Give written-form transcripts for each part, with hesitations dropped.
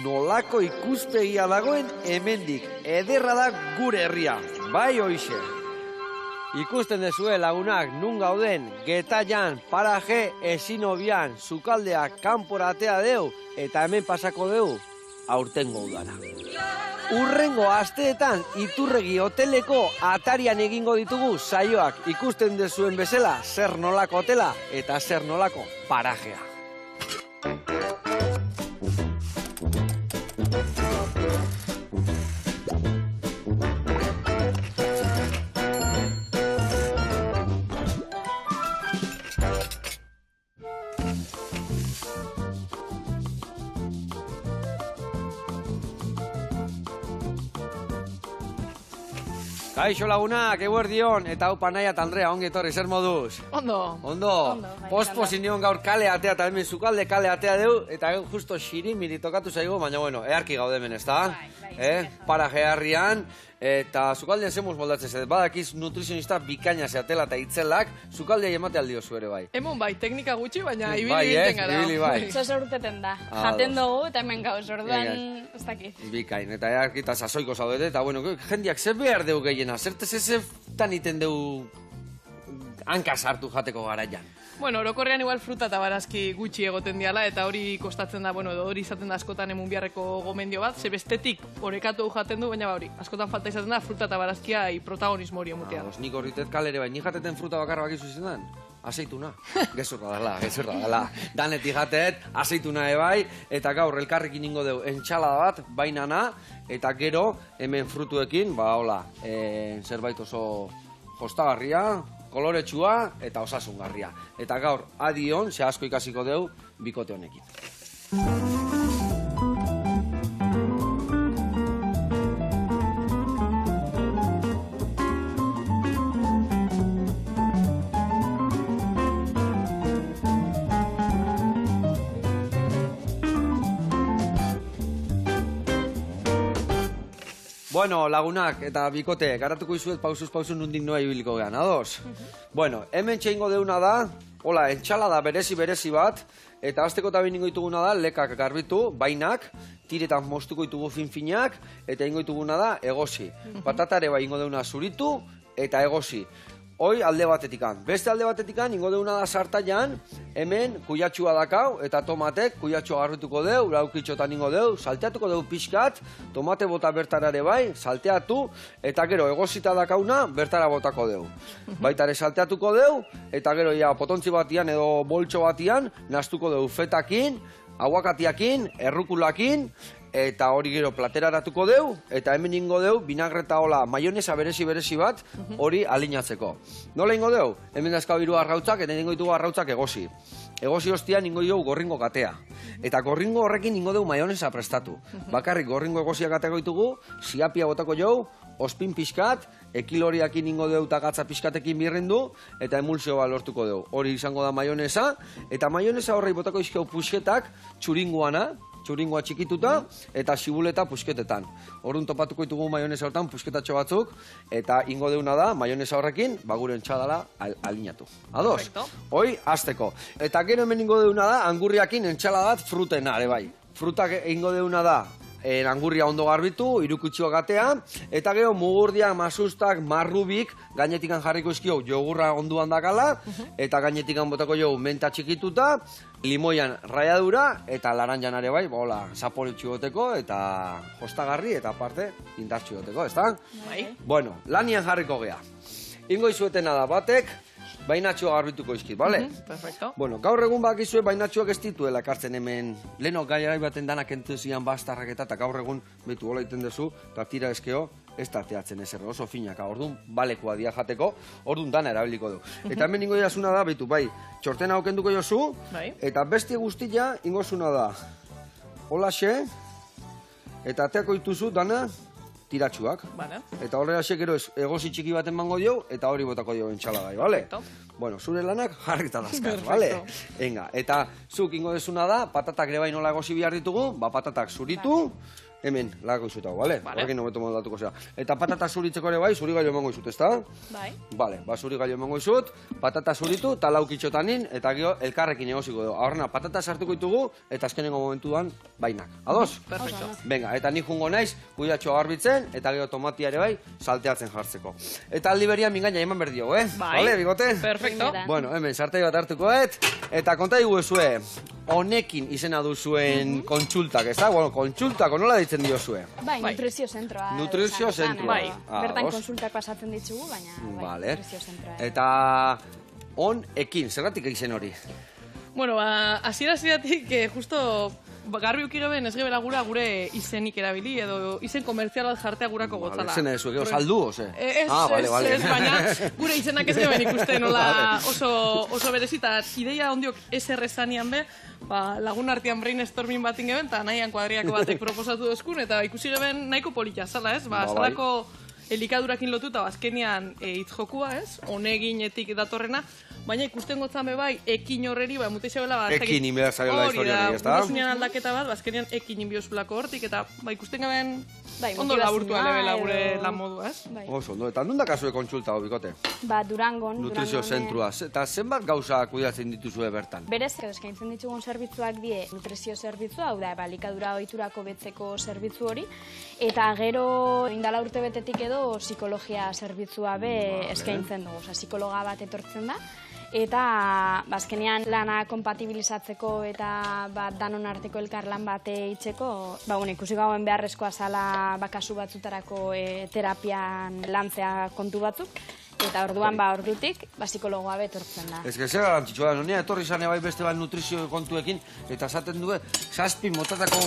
nolako ikuspegia dagoen hemendik. Ederra da gure herria, bai hoixe. Ikusten dezue lagunak nun gauden, Getaian, paraje ezinobian, sukaldeak kanporatea deu, eta hemen pasako deu, aurtengo udara. Urrengo asteetan Iturregi hoteleko atarian egingo ditugu saioak, ikusten dezuen bezala zer nolako hotela eta zer nolako parajea. Kaixo lagunak, eguerdion, eta hau Panaia eta Andrea, ongi etorri, zer moduz? Ondo. Ondo. Posposin nion gaur kale atea eta hemen sukalde kale atea deu, eta justo xirimiri tokatu zaigu, baina bueno, earki gaude hemen, ez da? Paraje harrian, eta sukaldean zemuz moldatzen zait, badakiz nutrizionista bikaina zeatela eta itzelak, sukaldea emate aldio zu ere bai. Emon bai, teknika gutxi, baina ibili egiten gara. Ibili bai. Zosorteten da, jaten dugu eta hemen gauz, orduan, ez dakit. Bikain, eta earki eta sasoiko zaudete, eta bueno, jendiak zer behar deu gehiena, zertez ezetan iten deu hankaz hartu jateko garaian. Bueno, orokorrean igual fruta eta barazki gutxi egoten diala, eta hori kostatzen da, bueno, hori izaten da askotan emun biharreko gomendio bat, ze bestetik orekatu jaten du, baina hori, askotan falta izaten da fruta eta barazkia protagonismo hori emutea. Nik horritet kalere bai, nik jateten fruta bakarra bakizu izan den? Azeituna. Gezurra dela. Danetik jatet, azeituna ebai, eta gaur elkarrekin ingo deu entxalada bat, bainana, eta gero hemen frutuekin, ba hola, zerbait oso jostagarria, koloretsua eta osasungarria. Eta gaur, adion, ze asko ikasiko deu, bikote honekin. Bueno, lagunak eta bikote, garatuko izuet pausuz nundik noa ibiliko gehan, ados? Bueno, hemen txeingo deuna da, hola, entxalada berezi bat, eta azteko eta behin ingo dituguna da, lekak garbitu, bainak, tiretan mostuko ditugu finfinak, eta ingo dituguna da, egosi. Patatare bai ingo deuna zuritu, eta egosi. Hoi alde batetikan. Beste alde batetikan, ingo deuna da sartaian, hemen kuiatxua dakau, eta tomatek kuiatxua garbituko deu, laukitxotan ingo deu, salteatuko deu pixkat, tomate bota bertarare bai, salteatu, eta gero egosita dakauna bertara botako deu. Baitare salteatuko deu, eta gero ja potontzi batian edo boltxo batian, nastuko deu fetakin, aguakatiakin, errukulakin, eta hori gero plateraratuko deu, eta hemen ingo deu, binagreta hola, maionesa berezi bat, hori alinatzeko. Nola ingo deu? Hemen dazkau hiru arrautzak, eta ingo ditugu arrautzak egosi. Egosi ostian ingo dugu gorringo katea. Eta gorringo horrekin ingo deu maionesa prestatu. Bakarrik gorringo egosiak kateko ditugu, siapia botako jau, ospin pixkat, ekiloriakin ingo deu eta gatza pixkatekin birrindu, eta emulsio bat lortuko deu. Hori izango da maionesa, eta maionesa horrei botako izkeu pusketak, txuringoana, txuringoa txikituta, eta xibuleta pusketetan. Orduan topatuko ditugu maionesa hortan pusketatxo batzuk, eta ingo deuna da, maionesa horrekin, gure entxadala alinatu. Ados? Hoi, azteko. Eta gero hemen ingo deuna da, angurriakin entxaladat frutena, ere bai. Frutak ingo deuna da, angurria ondo garbitu, irukutxua gatea, eta gero mugurdiak, masustak, marrubik, gainetikan jarriko izkio jogurra onduan dakala, eta gainetikan botako jo menta txikituta, limoian raiadura, eta laranjan ere bai, bola, saporitxu goteko, eta jostagarri, eta aparte, indartxu goteko, ez da? Bueno, lanian jarriko gea. Ingo izuetena da batek, bainatxoa garbituko izkit, bale? Perfecto. Bueno, gaur egun bakizue bainatxoak ez dituela ekartzen hemen. Leno gaiarai baten danak entuzian bastarrak eta gaur egun betu hola iten dezu, eta tira eskeo, ez tarteatzen ezer, oso finaka, orduan balekoa dia jateko, orduan dana erabiliko du. Eta hemen ingo jasuna da, betu, bai, txortena aukenduko jozu, eta beste guztia ingozuna da. Holaxe, eta ateako dituzu dana, tiratxuak. Eta horrela gero egosi txiki baten mango dio, eta hori botako dio entxalagai, bale? Bueno, zure lanak jarrita dazkar, bale? Enga, eta zuk ingo desuna da, patatak ere bai nola egosi behar ditugu, ba patatak zuritu, Hemen, lagako izutau, bale? Vale. Horrekin hobeto moldatuko zera. Eta patata zuritzeko ere bai, zuri gailu emango izut, ezta? Bai. Bale, zuri gailu emango izut, patata zuritu, eta laukitxotanin, eta gero elkarrekin egoziko dugu. Horrena, patata sartuko ditugu, eta azkenengo momentuan bainak. Ados? Perfecto. Venga, eta ni jungo naiz, kuidatxo garbitzen, eta gero tomatia ere bai, salteatzen jartzeko. Eta aldi berian mingaina eman berdio, Bai. Bale, bigote? Perfecto. Primera. Bueno, hemen, sartai bat hartuko eta konta diguzue, honekin izena duzuen kontsultak, ez da? Bueno, kontsultako nola ditzen diozue? Bai, Bai. nutrizio zentroa. Nutrizio esaten, zentroa. edo Bai. Bertan Ados. konsultak pasatzen ditugu, baina bai, Vale. nutrizio zentroa. Eta honekin, zergatik izen hori? Bueno, hasiera-hasieratik justo garbi uki geben ez gebela gure izenik erabili edo izen komertzial bat jartea gurako gotzala. Zene zuek, saldu, ose? Ez, bale. ez, baina gure izenak ez geben ikusten nola oso berezita. Ideia ondiok ez errezanian be, lagun artean brainstorming batin geben, eta nahian kuadriako batek proposatu dozkun, eta ikusi geben nahiko polita, zala ez? Bai. Zalako elikadurakin lotuta, azkenian hitz jokua, ez? Honeginetik datorrena, baina ikusten gotzan be bai, ekin horreri, muteixabela, Ekin inbehar zaiola historia hori, ez da? Gurasunean aldaketa bat, azkenean ekin inbiozulako hortik, eta ikusten gaben Bai, ondo laburtu motivazioa alebela gure edo- lan modu, ez? Bai. Oso, ondo, eta nunda kasue kontsulta hau, bikote? Durangon. Nutrizio zentrua, eta zenbat gauza kuidatzen dituzue bertan? Berez, eskaintzen ditugun zerbitzuak die nutrizio zerbitzua, hau da, likadura ohiturako betzeko zerbitzu hori, eta gero indala urte betetik edo psikologia zerbitzua be eskaintzen dugu, psikologa bat etortzen da, eta azkenean lana konpatibilizatzeko eta danon arteko elkarlan bate itzeko, ikusi gauen beharrezkoa zala kasu batzutarako terapian lantzea kontu batzuk, eta orduan ordutik psikologoa betortzen da. Ez que zer garantzitsua da, nonia etorri zane bai beste bat nutrizio kontuekin, eta esaten du, 7 motatako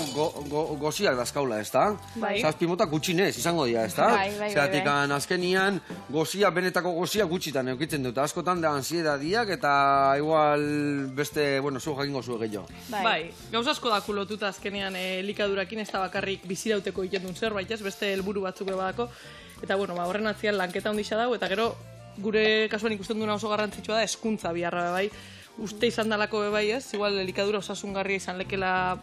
goziak dazkaula, ez da? Bai. 7 mota gutxinez, izango dira, ez da? Bai. Zeratik azkenian gozia, benetako gozia gutxitan eukitzen dut, askotan da ansiedadiak eta igual beste, zu jakingo zu gehiago. Bai, gauza asko da kulotuta azkenean elikadurakin ez da bakarrik bizirauteko ikendun zerbait, ez? Beste helburu batzuk badako. Eta horren atzian lanketa handixa dago, eta gero gure kasuan ikusten duna oso garrantzitsua da hezkuntza biharra bai. Uste izan dalako bai, ez? Igual elikadura osasungarria izan lekela,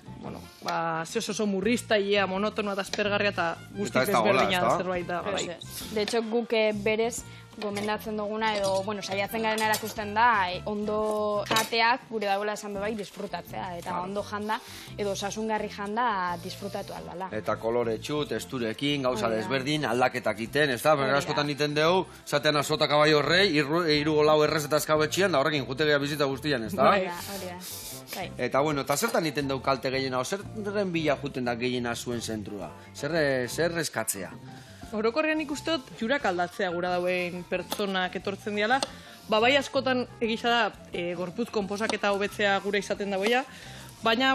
oso murrista, monotonoa eta aspergarria eta guztiz Eta ez da hola, desberdina ez da? zerbait da, bai. De hecho, guk berez gomendatzen duguna edo, saiatzen garena erakusten da, ondo jateak gure dagoela esan bai disfrutatzea, eta ondo janda edo osasungarri janda disfrutatu albala. Eta kolore txu, testurekin, gauza Hori da. desberdin, aldaketak iten, ez da? Hori da. Askotan iten dugu, zatean azota kabaio horrei, irugo lau errez eta eskabetxian, da horrekin jutegea bizita guztian, ez da? Hori da. Bai. Eta eta zertan iten dugu kalte gehiena, o zerren bila juten da gehiena zuen zentrua? Zer eskatzea? Orokorrean ikusteot jurak aldatzea gura dauen pertsonak etortzen diala. Bai askotan egisa da gorputz konposaketa hobetzea gure izaten dagoia, baina,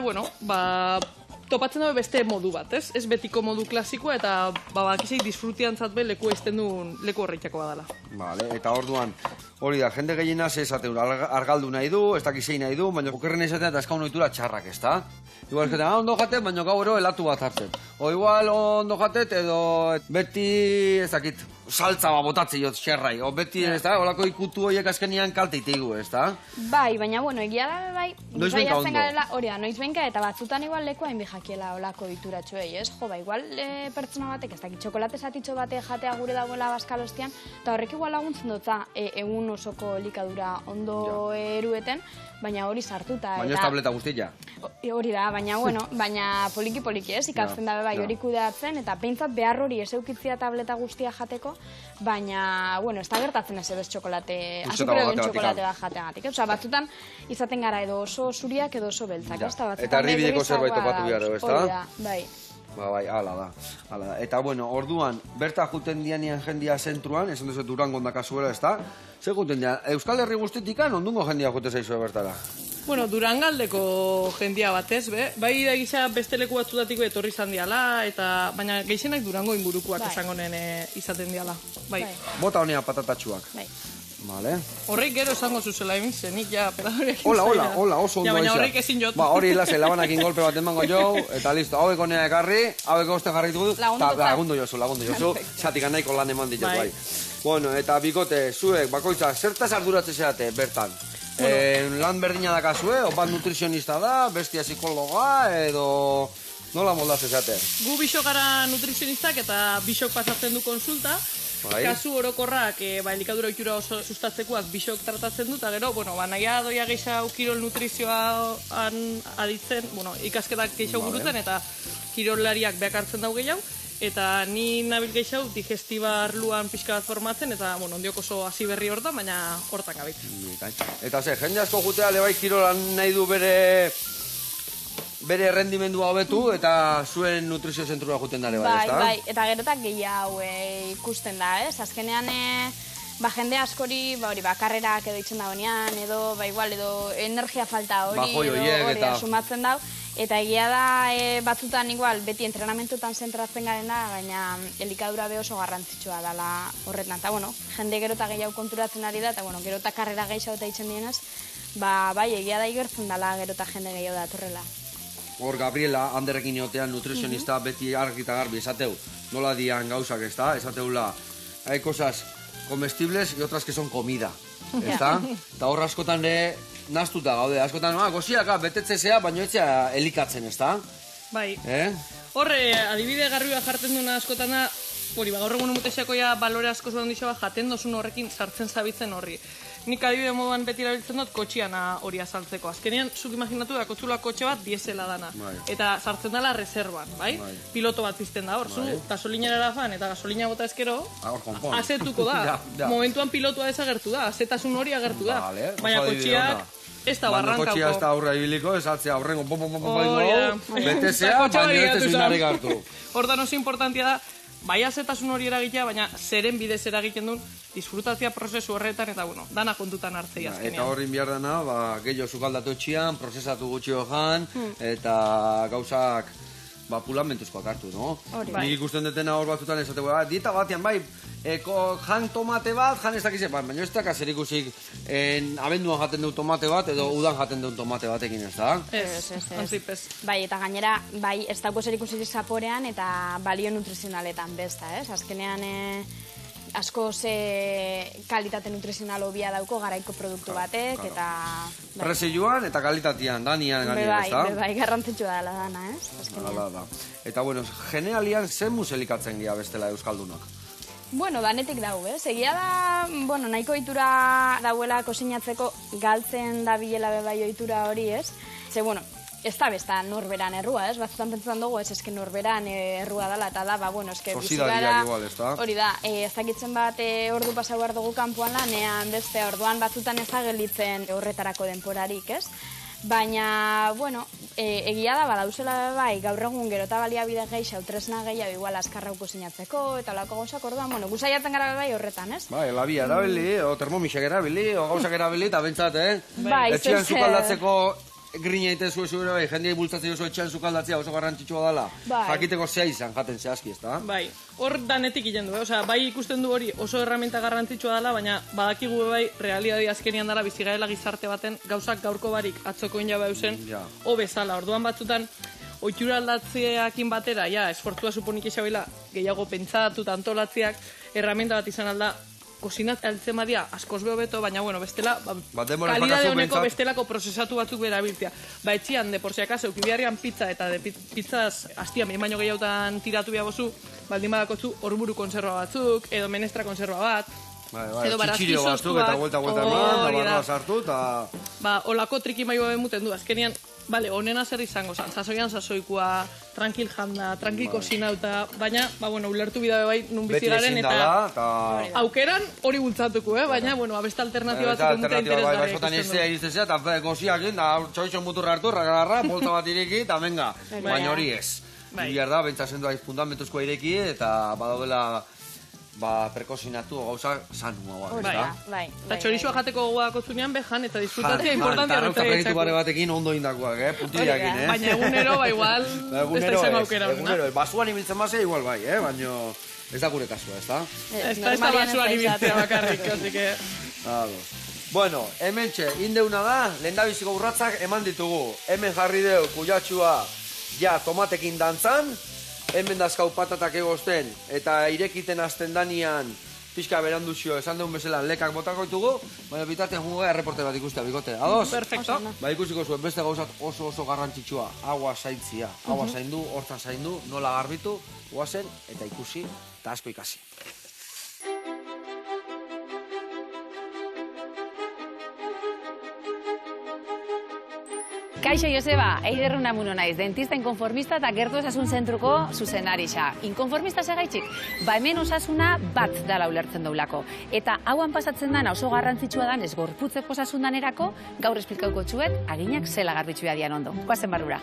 topatzen dago beste modu bat, ez? Ez betiko modu klasikoa eta bakizei disfrutiantzat be leku eizten duen leku horreitxako badala. Vale, eta orduan, hori da, jende gehiena ze esaten argaldu nahi du, ez dakizei nahi du, baina okerren izatea eta eskaun ohitura txarrak, ez da? Igual eskaten, ondo jatet, baina gauro helatu bat hartzen. O igual ondo jatet edo beti, ez dakit, saltza botatzi jot xerrai, o beti, ez da, olako ikutu horiek azkenian kalte iteigu, ez da? Bai, baina egia da, bai, Noiz behinka ondo. garela, hori da, noiz behinka, eta batzutan igual lekoa jakiela olako dituratxoei, ez? Igual pertsona batek, ez dakit, txokolate zatitxo bate jatea gure dagoela baskalostian, eta horrek igual laguntzen dutza egun osoko elikadura ondo erueten, baina hori sartuta. Baina ez tableta guztia. Hori da, baina poliki-poliki, ez? Ikatzen dabe bai hori kudeatzen, eta peintzat behar hori ez eukitzia tableta guztia jateko, baina, ez da gertatzen ez ebez txokolate, azukre duen txokolate bat jateagatik. Osa, batzutan izaten gara edo oso zuriak edo oso beltzak, ez da batzutan. Eta erdibideko zerbait topatu behar, ez da? Hori da, bai. Bai, hala da. Eta, orduan, berta juten dianian jendia zentruan, esan duzu Durangon dakazuela, ez da? Zer juten dian, Euskal Herri guztitikan, ondungo jendia jute zaizue bertara? Durangaldeko jendia batez, bai da gisa beste leku batzutatik etorri izan diala, baina gehienak Durango ingurukoak esango izaten diala. Bai. Bota honea patatatxuak. Bai. Vale. Horrek gero esango zuzela egin zenik ja pedadorekin. Hola, oso ondo baina horrek ezin jot. Hori hilase labanakin golpe bat emango jo, eta listo, hauek honea ekarri, hauek oste jarritu du, lagundu jozu, zatik nahiko lan eman ditut, bai. Bueno, eta bikote, zuek, bakoitza, zertaz arduratzen zeate bertan? Lan berdina dakazue, bat nutrizionista da, bestia psikologa, edo Nola moldaz esaten? Gu bisok gara nutrizionistak eta bisok pasatzen du konsulta. Kasu orokorrak elikadura ohitura oso sustatzekoak bisok tratatzen du, eta gero, nahia doia gehiago kirol nutrizioan aditzen, ikasketak gehiago burutzen, eta kirolariak behak hartzen dau gehiago, eta ni nabil gehiago digestiba arluan pixka bat formatzen, eta, ondiok oso hasi berri hortan, baina hortan gabitzen. Eta jende asko jutea lebai kirolan nahi du bere errendimendua hobetu eta zuen nutrizio zentrura juten dare bai, ezta? Bai, eta gerotak gehiago ikusten da, ez? Azkenean, jende askori, karrerak edo itzen da honean, edo, igual, edo energia falta hori, hori sumatzen dau. Eta egia da, batzutan igual, beti entrenamentutan zentratzen garena, baina elikadura be oso garrantzitsua dela horretan. Eta, jende gerota gehiago konturatzen ari da, eta, gerota karrera gehiago eta itzen dienez, egia da igertzen dela gerota jende gehiago datorrela. Hor, Gabriela, handerrekin egotean nutrizionista beti argi eta garbi esateu. Nola dian gauzak, ez da? Esateula, hay cosas comestibles y otras que son comida. Ez da? Eta hor askotan naztuta gaude. Askotan, goziaka betetzezea, baina etxea elikatzen, ez da? Bai. Hor, adibide garrua jartzen duena askotan da, gaur egun mutesiako balore asko zuen dixo jaten dozun horrekin sartzen zabitzen horri. Nik adibide moduan beti erabiltzen dut kotxiana hori azaltzeko. Azkenean, zuk imaginatu da, kotzula kotxe bat diesela dana. Eta sartzen dela reservan, bai? Piloto bat pizten da hor, zu gasolinera fan eta gasolina bota ezkero, azetuko da. Momentuan pilotua desagertu da, azetasun hori agertu da. Baina kotxiak ez da barrankauko. Kotxia ez da aurra ibiliko, ez atzea aurrengo betezea, baina ez ezin harrik hartu. Hortan oso importantia da, bai azetasun hori eragitea, baina zeren bidez eragiten duen disfrutatzea prozesu horretan, eta dana kontutan hartzea azkenean. Eta horrin behar dena, gehiago zukaldatu etxian, prozesatu gutxio jan, eta gauzak pulamentuzkoak hartu, no? Nik ikusten detena hor batzutan esateko, dieta batean, jan tomate bat, jan ez dakize, baina ez dakaz erikusik abenduan jaten du tomate bat, edo udan jaten du tomate batekin, ez da? Ez. Bai, eta gainera, ez dago erikusik zaporean eta balio nutrizionaletan besta, ez? Azkenean, asko kalitate nutrizional hobia dauko garaiko produktu batek, eta... Prezioan eta kalitatean, danian gainera, ez da? Bai, garrantzitsua dela dana, ez? Eta, generalian zen muselikatzen gira bestela euskaldunok? Danetik dau, ez? Egia da, nahiko ohitura dauela kosinatzeko galtzen da bilela bebai ohitura hori, ez? Ze, ez da besta norberan errua, ez? Batzutan pentsan dugu, ez eske norberan errua dela, eta da, eske bizigara... igual, ez da? Hori da, ez dakitzen bat ordu pasau behar dugu kanpoan lanean, beste orduan batzutan ez da gelitzen horretarako denporarik, ez? Baina, egia da, badauzela bai, gaur egun gero eta baliabide gehiago, tresna gehiago, igual askarrau kosinatzeko, eta olako gauzak orduan, guzaiatzen gara bai horretan, ez? Bai, labia erabili, o termomixak erabili, o gauzak erabili, eta bentsat, Bai, etxian zukaldatzeko grina egiten zuen bai, jendeai bultzatzen oso etxean zukaldatzea oso garrantzitsua dela, jakiteko zea izan jaten zehazki, ez da? Bai, hor danetik hilen du, bai ikusten du hori oso herramienta garrantzitsua dela, baina badakigu bai realidadi azkenian dela bizigaela gizarte baten gauzak gaurko barik atzoko injabe eusen, bezala, orduan batzutan ohitura aldatzeakin batera, esfortzua suponik esabila gehiago pentsatu antolatziak, herramienta bat izan alda, kosinat altzen badia askoz behobeto, baina bestela, kalidade honeko bestelako prozesatu batzuk berabiltzea. Etxian, de por si acaso, eukibiarrian pizza eta de pizzaz hastian behin baino gehiagotan tiratu biabotzu, baldin badakotzu horburu konserva batzuk, edo menestra konserva bat, edo barazki sostuak, eta vuelta eman, da barroa sartu, eta... Olako triki maio bemuten du, azkenian, honena zer izango zan, sasoian sasoikoa, tranquil janda, tranquil kosinauta, baina, ulertu bidabe bai nun bizigaren, eta aukeran hori bultzatuko, baina, abesta alternatiba batzuk mutea interesgarria ikusten du. Bai, iztezea, eta goziakin, da txoixon muturra hartu, ragarra, bolta bat ireki, eta venga, baina hori ez. Bilar da, bentsatzen du fundamentuzkoa ireki, eta badaudela prekozinatu gauza sanu hau, ez da? Bai. Eta txorixoa jateko gogoako zunean behan eta disfrutatzea importantia horretzea egiteko. Eta batekin ondo indakoak, puntillakin, Baina egunero, igual, ez da izan aukera horrena. Basuan ibiltzen bazea, igual bai, baina ez da gure kasua, ez da? Ez da basuan ibiltzea bakarrik, así que... Bueno, hemen indeuna da, lehendabiziko urratzak eman ditugu. Hemen jarri deu, kuyatxua, tomatekin dantzan, hemen dazkau patatak egosten, eta irekiten azten danian pixka beranduzio esan dugun bezala lekak botako ditugu, baina bitartean jugea erreporte bat ikustea, bikote. Ados? Perfecto. Ba, ikusiko zuen beste gauzat oso garrantzitsua, agua zaintzia. Agua zaindu, hortza zaindu, nola garbitu, guazen, eta ikusi, eta asko ikasi. Kaixo Joseba, Eider Unamuno naiz, dentista inkonformista eta gertu osasun zentruko zuzenarisa. Inkonformista segaitxik? Ba hemen osasuna bat dala ulertzen daulako. Eta hauan pasatzen dana oso garrantzitsua dan ez gorputzeko osasun danerako, gaur esplikauko txuet, aginak zela garbitxua dian ondo. Goazen barrura.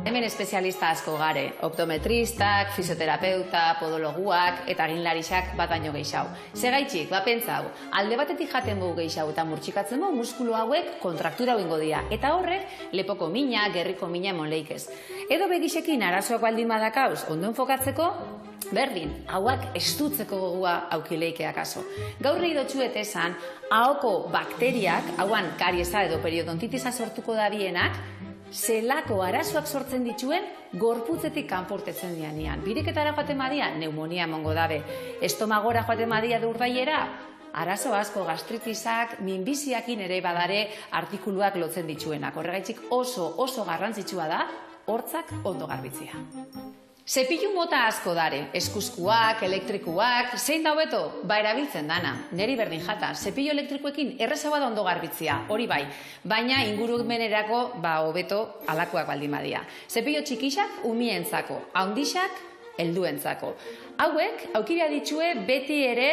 Hemen espezialista asko gare, optometristak, fisioterapeuta, podologuak eta aginlarixak bat baino gehiago. Segaitxik, pentsau, alde batetik jaten dugu gehiago eta murtsikatzen dugu muskulu hauek kontraktura hoingo dira. Eta horrek, lepoko mina, gerriko mina emon leikez. Edo begisekin arazoak baldin badakauz, ondo enfokatzeko, berdin, hauak estutzeko gogua aukileikeak aso. Gaur nahi dotxuet esan, ahoko bakteriak, hauan kariesa edo periodontitisa sortuko dabienak, zelako arazoak sortzen dituen gorputzetik kanportetzen dianean. Biriketara joaten badia, neumonia emongo dabe. Estomagora joaten badia urdaiera, arazo asko gastritisak, minbiziakin ere badare artikuluak lotzen dituenak. Horregaitzik oso garrantzitsua da, hortzak ondo garbitzea. Zepilu mota asko dare, eskuzkuak, elektrikuak, zein da hobeto? Ba erabiltzen dana, neri berdin jata, zepilu elektrikoekin errezagoa da ondo garbitzea, hori bai, baina ingurumenerako hobeto alakoak baldin badia. Zepilu txikisak umientzako, haundixak helduentzako. Hauek, aukibia ditue beti ere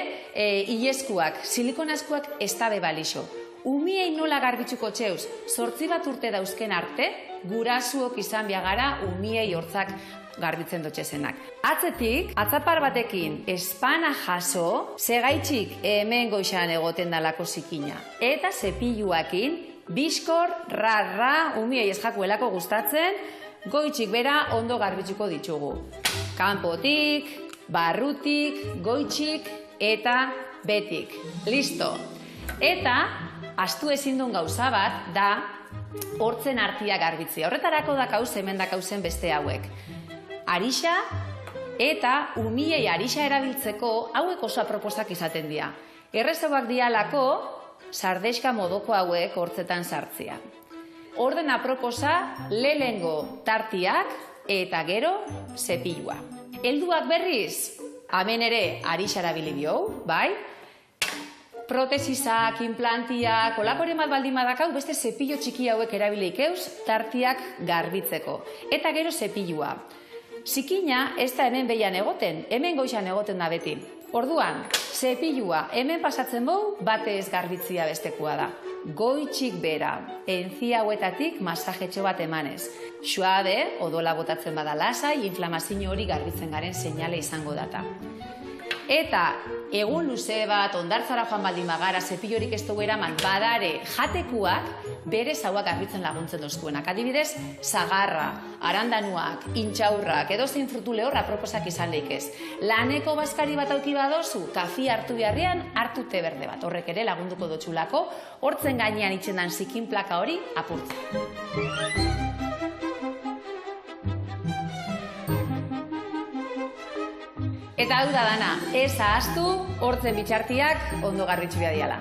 ileskuak, silikonazkoak ez dabe balixo. Umiei nola garbitzuko txeuz, 8 bat urte dauzken arte, gurasuok izan biagara umiei hortzak garbitzen dotxezenak. Atzetik, atzapar batekin espana jaso, segaitxik hemen goixan egoten dalako zikina. Eta zepiluakin, biskor, rarra, umiei ez jakuelako gustatzen, goitxik bera ondo garbitzuko ditugu. Kanpotik, barrutik, goitxik eta betik. Listo. Eta, astu ezin duen gauza bat da hortzen artia garbitzea. Horretarako dakauz hemen dakauzen beste hauek. Arixa eta umiei arixa erabiltzeko hauek oso aproposak izaten dira. Errezagoak dialako sardexka modoko hauek hortzetan sartzea. Orden aproposa lehengo tartiak eta gero zepilua. Helduak berriz, hemen ere arixa erabili dio, bai? Protesisak, implantiak, olakoren bat baldin badakau, beste zepillo txiki hauek erabilikeuz tartiak garbitzeko. Eta gero zepilua. Zikina ez da hemen behian egoten, hemen goixan egoten da beti. Orduan, zepilua hemen pasatzen bau, bate ez garbitzia bestekua da. Goitxik bera, entzia hauetatik masajetxo bat emanez. Suabe, odola botatzen bada lasai, inflamazio hori garbitzen garen seinale izango data. Eta egun luze bat, ondartzara joan baldin bagara, zepillorik ez dugu eraman, badare jatekuak bere zauak garbitzen laguntzen doztuenak. Adibidez, zagarra, arandanuak, intxaurrak, edozein frutu lehor aproposak izan leikez. Laneko bazkari bat auki badozu, kafi hartu beharrean, hartu te berde bat. Horrek ere lagunduko dotxulako, hortzen gainean itxendan zikin plaka hori apurtzen. Eta hau da dana, ez ahaztu, hortzen bitxartiak ondo garritxu diala.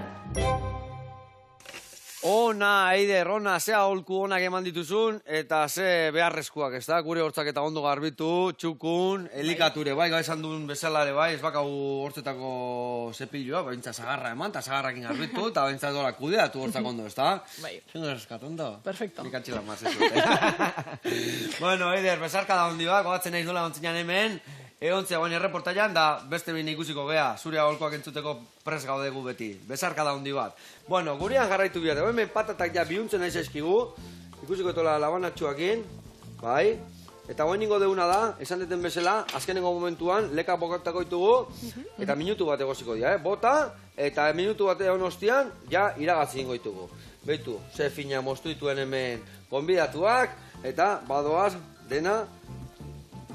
Ona, Eider, ona, ze aholku onak eman dituzun, eta ze beharrezkoak, ez da? Gure hortzak eta ondo garbitu, txukun, elikature, bai, esan duen bezala ere, bai, ez bakau hortzetako zepilloa, baintza zagarra eman, eta zagarrakin garbitu, eta baintza dola kudeatu hortzak ondo, ez da? Bai. Zengo eskatondo? Perfecto. Nik atxila maz ez dute. Bueno, Eider, bezarka da hondi bat, gogatzen naiz nola ontzinean hemen, eontzea guain erreportaian, da beste bine ikusiko gea, zure aholkoak entzuteko pres gaudegu beti. Bezarka da hondi bat. Bueno, gurean jarraitu bihate, hemen patatak ja bihuntzen nahi zaizkigu, ikusiko etola labanatxuakin, bai? Eta guain ningo deuna da, esan deten bezala, azkenengo momentuan, leka bokatako ditugu, eta minutu bat egoziko dira, bota, eta minutu bat egon ostian, ja iragatzi ingo ditugu. Beitu, ze fina moztu dituen hemen konbidatuak, eta badoaz dena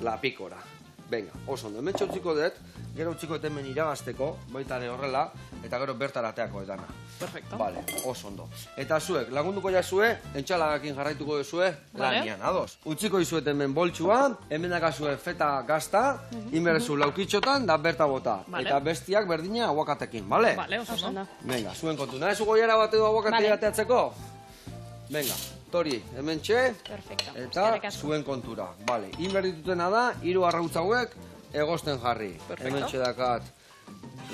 lapikora. Venga, oso ondo, hemen utziko dut, gero utziko dut hemen iragazteko, baita ere horrela, eta gero bertara ateako edana. Perfecto. Vale, oso ondo. Eta zuek, lagunduko jazue, entxalagakin jarraituko duzue, lanian, ados. Utziko izuet hemen boltsua, hemen dakazue feta gazta, inberrezu laukitxotan, da berta bota. Vale. Eta bestiak berdina aguakatekin, bale? Vale, oso ondo. Venga, zuen kontu. Nahezu goiara bat edo aguakatea ateatzeko? Venga, tori, hemen txe, Perfecto. eta zuen kontura. Vale, inberditutena da, 3 arrautz hauek egosten jarri. Hemen txe dakat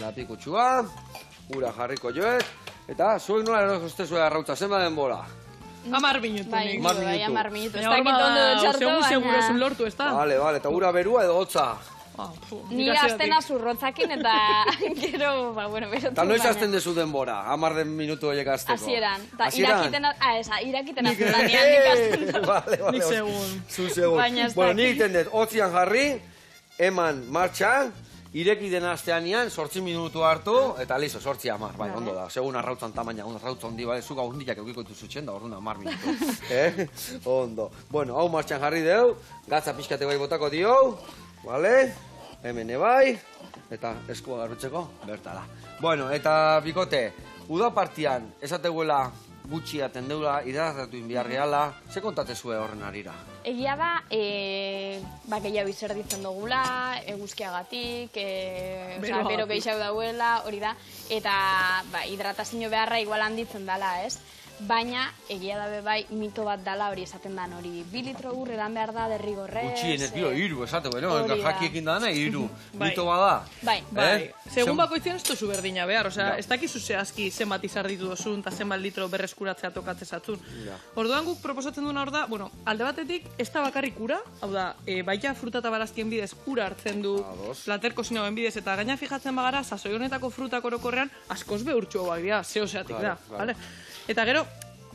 lapikutsua, ura jarriko joet, eta zuek nola erostezue arrautza, zenba denbora? 10 minutu. Bai, nik. Mar bai, minutu. 10 minutu. Ez Baina hor dakit ondo dut txarto, seguro baina... lortu, ez da? Vale, eta ura berua edo hotza. Ni aztena zurrotzakin eta gero, bueno, berotu. Eta noiz azten dezu denbora, 10 minutu horiek azteko? Hasieran. Ta Hasieran? irakiten azten lanean nik azten. Vale, Nik segun. Zu segun. Baina ez Bueno, dakit. nik egiten dut, hotzian jarri, eman martxan, ireki den asteanian, 8 minutu hartu, eta listo, 8-10, bai, ondo da. Segun arrautzan tamaina, arrautza hondi, bai, zuga hundiak eukiko dituzu txenda, orduan 10 minutu. Ondo. Bueno, hau martxan jarri deu, gatza pixkate bai botako dio, vale? Hemen bai, eta eskua garrutzeko, bertala. Bueno, eta bikote, uda partian, esateguela gutxi aten deula, hidratatu inbiar gehala, ze kontatezue horren arira? Egia da, gehiago izerditzen dugula, eguzkiagatik, Beroagatik. bero gehiago dauela, hori da, eta hidratazio beharra igual handitzen dela, ez? Baina, egia da bai, mito bat dala hori esaten dan, hori 2 litro ur edan behar da derrigorrez. Gutxien ez bio, 3, esate, bueno, hori da. jakiekin dana, 3. Bai. Mito bada. Bai. Bai, segun Zen- bakoitzen ez duzu berdina behar, osea, Ja. ez dakizu zehazki zenbat izar ditu dozun, eta zenbat litro berreskuratzea tokatzen zatzun. Ja. Orduan guk proposatzen duena hor da, bueno, alde batetik ez da bakarrik ura, hau da, baita fruta eta barazkien bidez ura hartzen du, Ados. plater kozinauen bidez, eta gaina fijatzen bagara, sasoi honetako frutak orokorrean askoz behurtxuagoak dira, zeozeatik da, Claro. vale? Eta gero,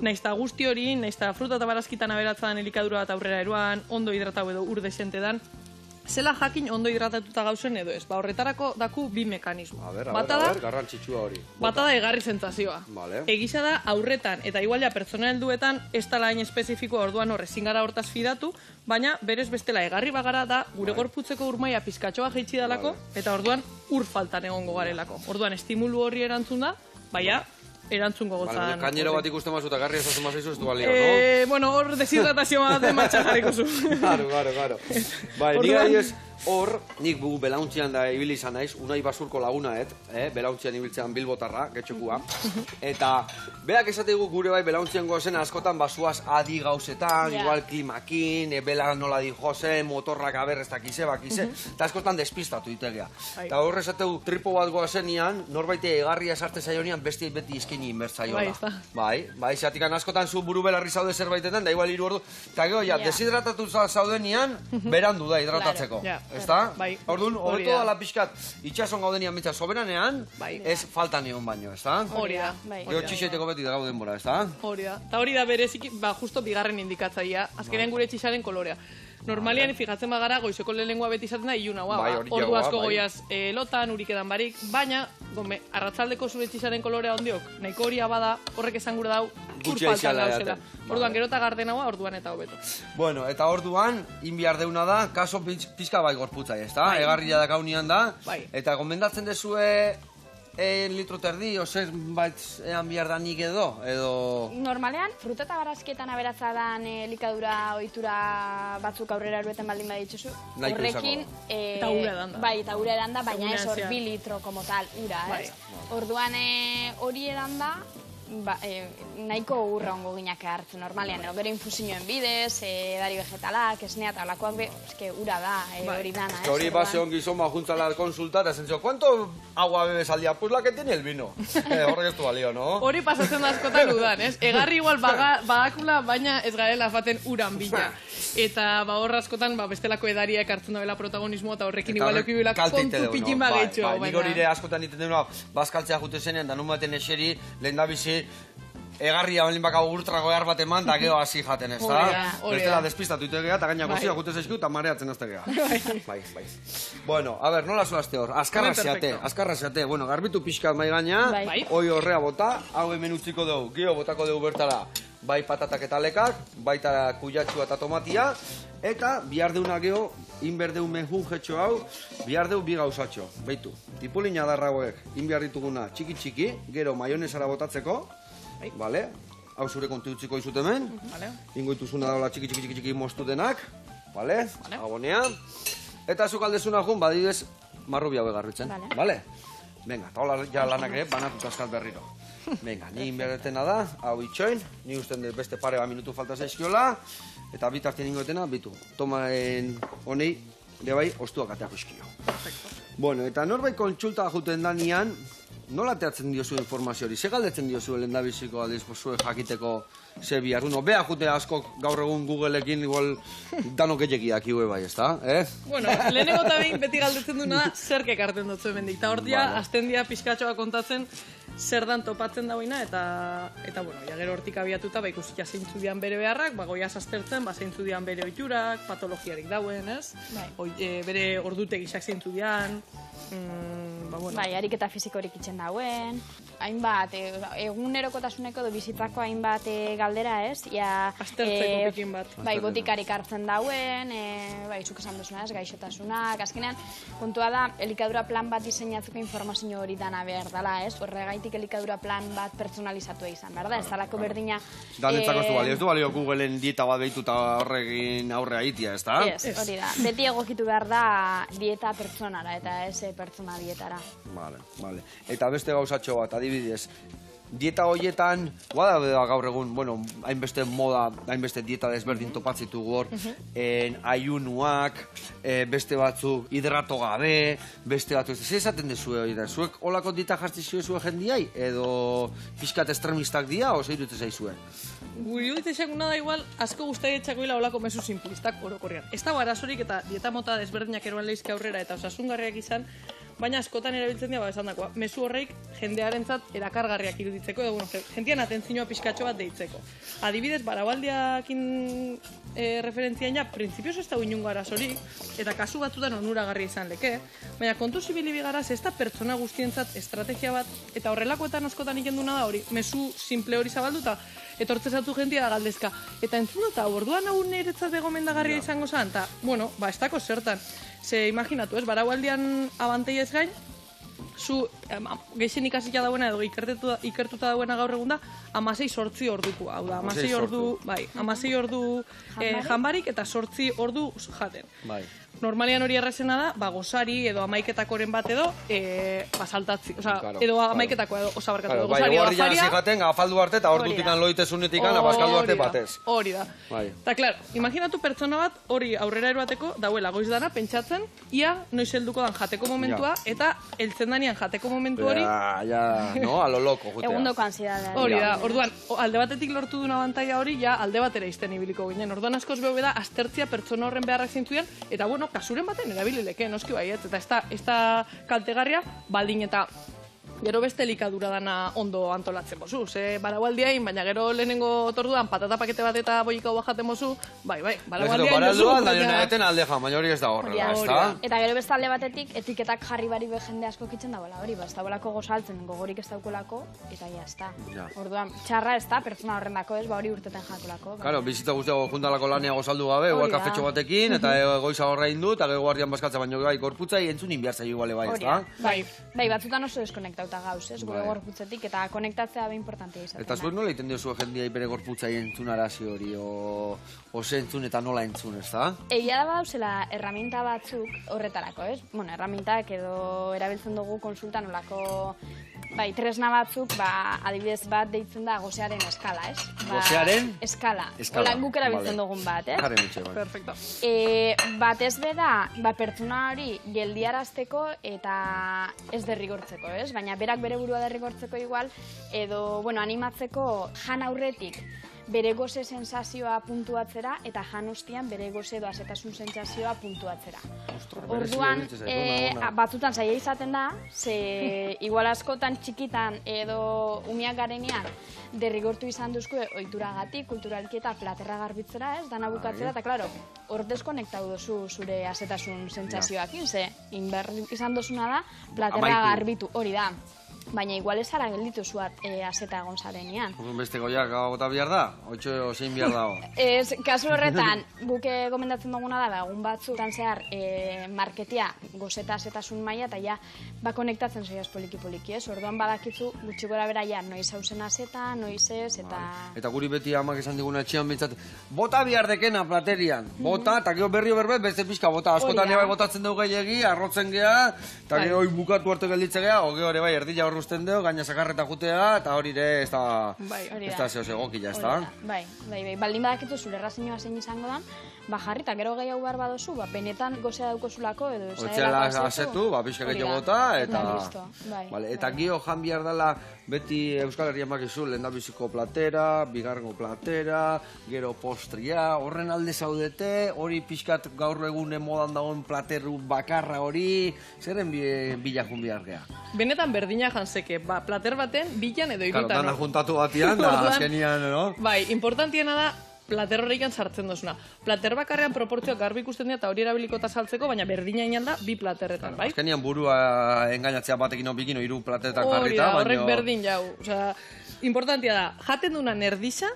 naizta guzti hori, naizta fruta eta barazkitan aberatzen elikadura eta aurrera eroan, ondo hidratau edo ur desente dan, zela jakin ondo hidratatuta gauzen edo ez. Ba, horretarako daku 2 mekanismo. A Bata da, garrantzitsua hori. bata da egarri sentsazioa. Vale. Egisa da aurretan eta igual ja pertsona helduetan ez da hain espezifikoa, orduan hor ezin gara hortaz fidatu, baina berez bestela egarri bagara da gure gorputzeko urmaia pizkatxoa jaitsi dalako eta orduan ur faltan egongo garelako. Orduan estimulu horri erantzun da, baina erantzungo gotzan. Kainero bat ikusten mazu eta garri ezazen mazaizu ez du balio, no? Bueno, hor deshidratazio bat de martxan jarriko zu. Claro. Bai, nik Orduan- adibidez, hor, nik belauntzian da ibili izan naiz, Unai Basurko lagunaet, belauntzian ibiltzean Bilbotarra, getxokua. Eta, berak esategu gure bai belauntzian gozen askotan basuaz adi gauzetan, Ja. igual klimakin, bela nola di jose, motorrak aberrez dakize, bakize, eta askotan despistatu itegea. Bai. Eta hor esategu tripo bat goazenian, norbaite egarria sartze zaionian besti beti izkini inbertzaioa Bai, da. ezta. Bai, zatikan askotan zu buru belarri zaude zerbaitetan, da igual 3 ordu, eta gero, ja, Ja. deshidratatu zaudenian, berandu da hidratatzeko. Ja. Ezta? Bai. Orduan, Hori hobeto da. dala pixkat, itxason gaudenian mitza soberanean, Bai. ez faltan egon baino, ezta? Hori da. Bai. Gero txixeteko beti da gauden bora, ezta? Hori da. Eta hori da bereziki, justo bigarren indikatzaia, azkenean gure txixaren kolorea. Normalian fijatzen bagara, goizeko lehenengoa beti izaten da ilunagoa. Bai, ba. hori Ordu jagoa, asko bai. goiaz lotan, urik edan barik, baina, gome, arratzaldeko zure txixaren kolorea ondiok, nahiko horia bada, horrek esan gura dau, Gutxi faltan aixala gauzela. edaten. Orduan, Vale. gero eta gardenagoa, orduan eta hobeto. Bueno, eta orduan, inbiar deuna da, kaso pizka bai gorputzai, ezta? Bai. Egarria da gaunian da, Bai. eta gomendatzen dezue, litro terdi, ozer bait ean bihar da nik edo... Normalean, fruta eta barazkietan aberatza dan elikadura ohitura batzuk aurrera erueten baldin baditzuzu. Nahiko Horrekin... izango Eta ura edan da. Bai, eta ura edan da, baina ez hor Egunean 2 litro como tal, ura, Bai. ez? Orduan hori edan da, nahiko urra ongo ginak hartzen normalean, gero infusioen bidez, edari vegetalak, esnea eta olakoak be, eske ura da, hori dana, ez? Hori base on gizon junta la consulta, eta zentzio, ¿cuánto agua bebes al día? Pues la que tiene el vino. Horrek ez du balio, no? Hori pasatzen da askotan udan, ez? Egarri igual badakula, baina ez garela faten uran bila. Eta hor askotan bestelako edariak hartzen dabela protagonismoa, eta horrekin igual eukibila kontu pikin bagetxo. Nik hori ere askotan iten dena, bazkaltzea jute zenean, da nun baten eseri, lehen da bizi, egarria balin baka urtra goiar bat eman, da geho hasi jaten, ez da? Hori da, hori Bestela da. despistatu itegea, eta gainako Bai. zia jute zaizkiu, eta mareatzen aztegea. Bai. Bueno, a ver, nola zoazte hor? Azkarra Perfecto. zeate. Bueno, garbitu pixka mai gaina, Bai. Bai. hoi horrea bota, hau hemen utziko dugu, gio botako dugu bertara. bai patatak eta lekak, baita kuyatxua eta tomatia, eta bihar deuna geho, inberdeu menjun jetxo hau, bihar deu bi gauzatxo. Beitu, tipulin adarrauek, inbihar dituguna txiki-txiki, gero maionesara botatzeko, vale? Hau zure kontu utziko izut hemen, ingoituzuna daula txiki moztu denak, vale? Abonea. Eta zuk aldezuna jun, badidez, marrubia begarritzen, vale? Venga, eta hola ja lanak banatuta askat berriro. Venga, ni inberdetena da, hau itxoin, ni usten dut beste pare minutu falta zaizkiola, eta bitartien ingoetena, bitu, tomaen honei, bai, ostuak ateako izkio. Bueno, eta norbait kontsulta juten danian, nola teatzen diozu informazio hori? Ze galdetzen diozu lendabiziko aldiz zuek jakiteko ze bihar? Bea jute asko gaur egun Googleekin igual danok egekiak iue bai, ezta? Bueno, lehenengo eta behin beti galdetzen duna zerkek hartzen dutzu hemendik. Eta hor dia, azten dia pizkatxoa kontatzen zer dan topatzen dauina, eta bueno, ja gero hortik abiatuta, ikusita zeintzu dian bere beharrak, goiaz aztertzen, zeintzu dian bere oiturak, patologiarik dauen, ez? Bere ordutegisak zeintzu dian, Bai, ariketa fizikorik itzen dauen, hainbat, egunerokotasuneko edo bizitzako hainbat galdera, ez? Aztertzeko pikin bat. Bai, botikarik hartzen dauen, zuk esan duzuna, ez, gaixotasunak, azkenean, kontua da, elikadura plan bat diseinatzeko informazio hori dana behar dela, ez? Horregaitik elikadura plan bat pertsonalizatua izan, behar da? Ez dalako berdina... Danetzako ez du balio, ez du balio Googleen dieta bat behituta horregin aurre haitia, ez da? Ez, hori da. Beti egokitu behar da dieta pertsonara, eta ez pertsona dietara. Vale. Eta beste gauzatxo bat, adibidez, dieta horietan, guada gaur egun, bueno, hainbeste moda, hainbeste dieta desberdin topatzitugu hor, ayunuak, beste batzuk hidrato gabe, beste batzuk, ze esaten dezue hori da? Zuek olako dieta jartzi zue jendiai, edo pixkat estremistak dia, oso irutzen zaizue? Guri dut esakuna da igual, asko guztai etxakoila olako mezu simplistak orokorrean. Ez dago arazorik eta dieta mota desberdinak eroan lehizke aurrera eta osasungarriak izan, baina askotan erabiltzen dira esan dakoa. Mezu horreik jendearentzat erakargarriak iruditzeko, edo jentian atentzioa pixkatxo bat deitzeko. Adibidez, baraualdiakin referentzian ja, printzipioz ez da inungo arazorik, eta kasu batzutan onuragarria izan leke, baina kontu zibili bigaraz ez da pertsona guztientzat estrategia bat, eta horrelakoetan askotan ikenduna da hori, mezu simple hori zabalduta, etortzezatu jentia da galdezka. Eta entzun dut, orduan hau niretzat egomendagarria izango zen, eta, bueno, ez dako zertan. Ze imaginatu, ez, baraualdian abantei ez gain, zu geixen ikasila dauena edo ikertuta dauena gaur egun da, 16-8 orduko, hau da, 16 ordu janbarik eta 8 ordu jaten. Normalian hori errezena da, gozari edo amaiketakoren bat edo, saltatzi, edo amaiketako edo, osabarkatu edo, gozari edo afaria. Bai, zigaten, gafaldu arte eta ordutikan loitezunetikan, abaskaldu arte batez. Hori da. Eta, klaro, imaginatu pertsona bat hori aurrera eroateko, dauela goiz dana, pentsatzen, ia noiz helduko dan jateko momentua, eta heltzen danian jateko momentu hori... no, a lo loco, jutea. Egundoko ansiedadea. Hori da, orduan, alde batetik lortu duna abantaia hori, ja alde batera izten ibiliko ginen. Orduan askoz behu da, aztertzia pertsona horren beharrak zintzudian, eta bueno, kasuren baten erabilileke, noski baiet, eta ez da kaltegarria, baldin eta gero beste elikadura dana ondo antolatzen bozu. Ze baraualdiain, baina gero lehenengo otorduan patata pakete bat eta boika hua jaten bozu, bai, baraualdiain jozu. Baraualdian alde jan, baina hori ez da horrela, ez da? Eta gero beste alde batetik, etiketak jarri bari jende asko kitzen dagoela hori, ez dagoelako gozaltzen, gogorik ez daukolako, eta ja, ez da. Orduan, txarra ez da, pertsona horrendako ez, hori urteten jakolako. Claro, bizitza guztiago juntalako lanea gozaldu gabe, igual kafetxo batekin, eta goiza horra indu, eta gero guardian baskatza, baina gai, gorputzai entzun inbiartzai iguale bai, ez da? Bai, batzutan oso deskonektauta gauz, ez, gure gorputzetik, eta konektatzea da importantea izaten. Eta zuek nola iten diozue jendia bere gorputzai entzun arazi hori, o entzun eta nola entzun, ez da? Egia da dauzela erraminta batzuk horretarako, ez? Bueno, erramintak edo erabiltzen dugu konsultan olako... Bai, tresna batzuk, adibidez bat deitzen da gozearen eskala, ez? Gozearen? Eskala. Hola, guk erabiltzen dugun bat, ez? Jaren itxe, bai. Perfecto. Batez beda, pertsona hori geldiarazteko eta ez derrigortzeko, ez? Baina berak bere burua derrigortzeko igual, edo, bueno, animatzeko jan aurretik bere goze sensazioa puntuatzera eta jan ostian bere goze edo azetasun sensazioa puntuatzera. Orduan, batzutan zaila izaten da, ze igual askotan txikitan edo umiak garenean derrigortu izan duzku ohituragatik, kulturalki eta platerra garbitzera, ez, dana bukatzera, eta klaro, hor deskonektau duzu zure azetasun sentsazioakin, ze inber izan duzuna da platerra garbitu, hori da. baina igual ez ara gelditu zuat azeta egon zarenean. Beste goiak gota behar da? Oitxo zein behar dago? Ez, kasu horretan, buke gomendatzen duguna da, egun batzutan zehar marketia gozeta azetasun maila, eta ja, konektatzen zoiaz poliki-poliki, ez? Orduan badakitzu, gutxi gora bera ja, noiz hausen azeta, noiz ez, eta... Eta guri beti amak esan diguna etxean bintzat, bota bihar dekena platerian, bota, eta gero berrio berbet, beste pixka bota, askotan ere bai botatzen dugu gehiagi, arrotzen geha, eta gero bukatu arte gelditze geha, oge hori bai, erdila horruzten dugu, gaina sakarreta jutea, eta hori ere, ez da zehoz egokila, ez da? Bai, baldin badakitu zure errazioa zein izango dan, jarri, eta gero gehiago behar baduzu, benetan gozea daukozulako, edo Otzela azetu, pixka gehiago bota, eta gio jan bihar dela beti Euskal Herrian bakizu, lehendabiziko platera, bigarrengo platera, gero postria, horren alde zaudete, hori pixkat gaur egun modan dagoen plateru bakarra hori, zeren bilakun bihar geha? Benetan berdina jantzeke, plater baten, bilan edo irutan. Dana juntatu batian, da azkenian, no? Bai, importantiena da, plater horreikan sartzen dozuna. Plater bakarrean proportzioak garbi ikusten dira eta hori erabiliko eta saltzeko, baina berdina inan da bi platerretan, bai? Azkenian burua engainatzea batekin bikino hiru plateretan jarrita, baina... Horrek berdin jau. Osea, importantia da, jaten duna nerdisa,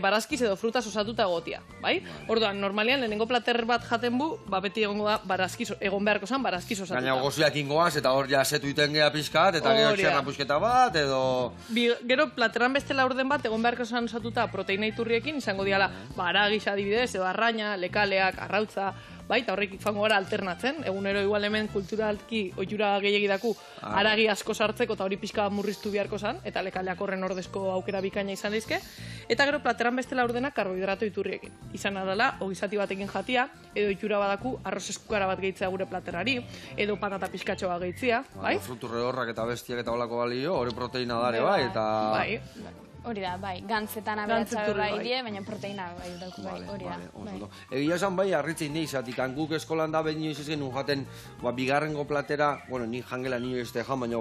barazkiz edo frutaz osatuta egotia, bai? Orduan, normalian, lehenengo plater bat jaten bu, beti egongo da barazkiz, egon beharko zen barazkiz osatuta. Gaina gozuak ingoaz, eta hor ja setu iten geha pixkat, eta gero txerra pusketa bat, edo... Gero, plateran beste laurden bat, egon beharko zen osatuta proteina iturriekin, izango diala, aragisa adibidez, edo arraina, lekaleak, arrautza, bai, eta horrek fango gara alternatzen, egunero igual hemen kulturalki oitura gehiagidaku aragi asko sartzeko eta hori pixka murriztu beharko zen, eta lekaleak horren ordezko aukera bikaina izan daizke, eta gero plateran beste laurdenak karbohidrato iturriekin. Izan adala, ogizati batekin jatia, edo oitura badaku arroz eskukara bat gehitzea gure platerari, edo patata pixkatxoa gehitzea, bai? Fruturre horrak eta bestiak eta olako balio, hori proteina dare, bai, eta... Hori da, bai, gantzetan aberatza bai die, baina proteina bai, hori da. Egia esan bai, harritzen nahi, zatik, guk eskolan da behin inoiz ezken jaten, bigarrengo platera, bueno, ni jangela nio ez tejan, baina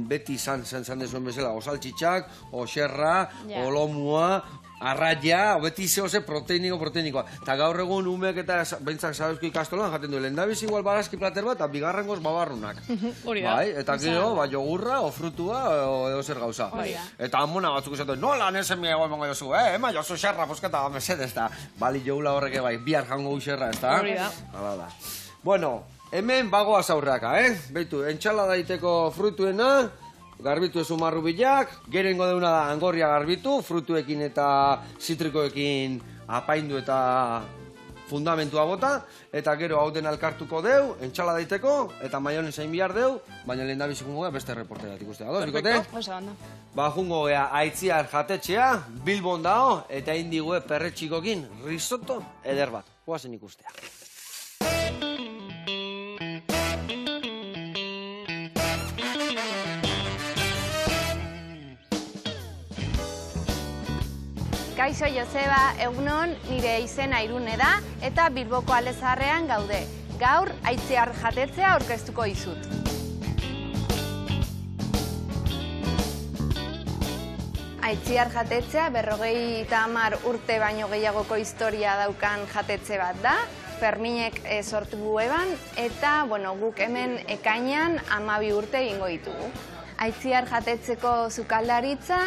beti zan dezuen bezala, osaltxitxak, oxerra, olomua, arraia, beti zehose proteinikoa. Eta gaur egun umek eta bentzak zabezko ikastolan jaten du, lehendabiz igual barazki plater bat, eta bigarrengoz babarrunak. Hori da. Eta gero, jogurra, o frutua, edo zer gauza. Eta amona batzuk esatu, nola nesen mi egon mongo jozu, ema jozu xerra, posketa, mesedez, eta bali jogula horreke bai, bihar jango xerra, ez da? Hori da. Hala da. Bueno, hemen bagoaz aurreaka, Beitu, entxala daiteko frutuena, garbitu ezu marrubilak, gero ingo deuna da angorria garbitu, frutuekin eta zitrikoekin apaindu eta fundamentua bota, eta gero hau den alkartuko deu, entxala daiteko, eta maionezain bihar deu, baina lehen da bizikungo gea beste reporterat ikustea. Ados, bikote? Oso, ondo. Jungo gea Aitziar jatetxea, Bilbon dao, eta indigue perretxikokin risotto eder bat. Guazen ikustea. Kaixo Joseba, egunon, nire izena Irune da eta Bilboko Ale Zaharrean gaude. Gaur, Aitziar jatetzea aurkeztuko dizut. Aitziar jatetzea 50 urte baino gehiagoko historia daukan jatetze bat da. Ferminek sortu bueban eta guk hemen ekainean 12 urte egingo ditugu. Aitziar jatetzeko sukaldaritza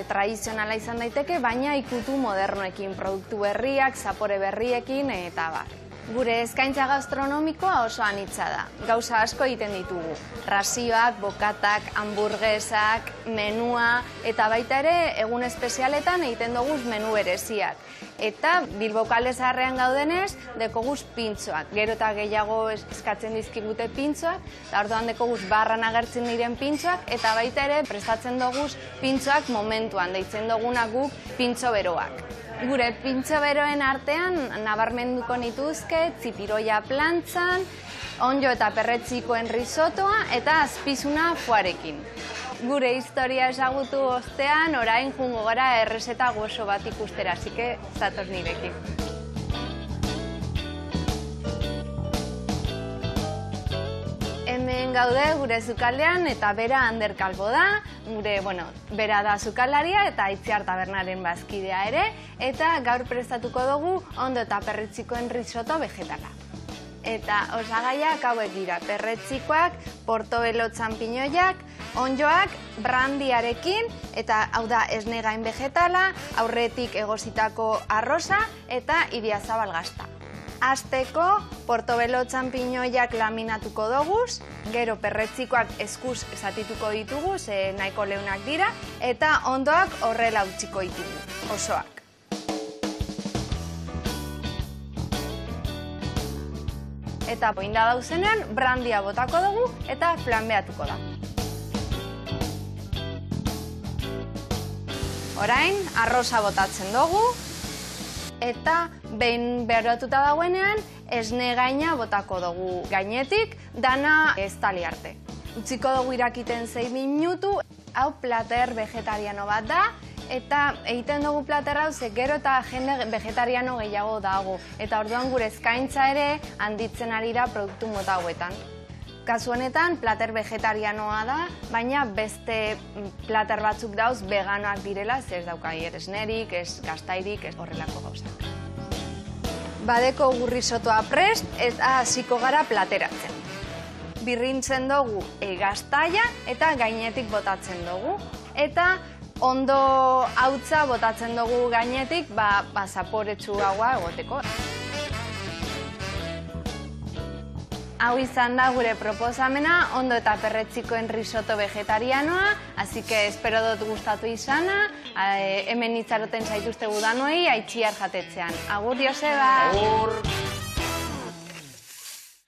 tradizionala izan daiteke, baina ikutu modernoekin, produktu berriak, zapore berriekin eta bar. Gure eskaintza gastronomikoa oso anitza da. Gauza asko egiten ditugu. Rasioak, bokatak, hamburguesak, menua eta baita ere egun espezialetan egiten dugu menu bereziak. Eta Bilboko Ale Zaharrean gaudenez, dekoguz pintxoak. Gero eta gehiago eskatzen dizkigute pintxoak, eta orduan dekoguz barran agertzen diren pintxoak, eta baita ere prestatzen dugu pintxoak momentuan, deitzen duguna guk pintxo beroak. Gure pintxo beroen artean nabarmenduko nituzke tzipiroia plantzan, onjo eta perretxikoen risotoa eta azpizuna foarekin. Gure historia ezagutu ostean, orain jungo gara errezeta gozo bat ikustera, asike zatoz nirekin. Hemen gaude gure sukaldean eta bera Ander Kalbo da, bera da sukalaria eta Aitziar tabernaren bazkidea ere, eta gaur prestatuko dugu ondo eta perretxikoen risotto vegetala. Eta osagaiak hauek dira, perretzikoak, portobelo txampiñoiak, onjoak, brandiarekin, eta hau da esne gain vegetala, aurretik egositako arroza eta idiazabal gazta. Azteko, portobelo txampiñoiak laminatuko doguz, gero perretzikoak eskuz esatituko ditugu, ze nahiko leunak dira, eta ondoak horrela utziko ditugu, osoak. Eta poinda dauzenean, brandia botako dugu eta flanbeatuko da. Orain, arroza botatzen dugu, eta behin berotuta dagoenean, esne gaina botako dugu gainetik, dana estali arte. Utziko dugu irakiten 6 minutu, hau plater vegetariano bat da, eta egiten dugu plater hau ze gero eta jende vegetariano gehiago dago, eta orduan gure eskaintza ere handitzen ari da produktu mota hauetan. Kasu honetan, plater vegetarianoa da, baina beste plater batzuk dauz veganoak direla, ze ez dauka esnerik, ez gaztairik, ez horrelako gauzak. Badeko gurrisotoa prest eta hasiko gara plateratzen. Birrintzen dugu gaztaia eta gainetik botatzen dugu. Eta ondo hautza botatzen dugu gainetik, zaporetsuagoa egoteko. Hau izan da gure proposamena, ondo eta perretzikoen risotto vegetarianoa, así que espero dut gustatu izana, hemen itxaroten zaituzte gudanoi, aitxiar jatetzean. Agur, Joseba! Agur!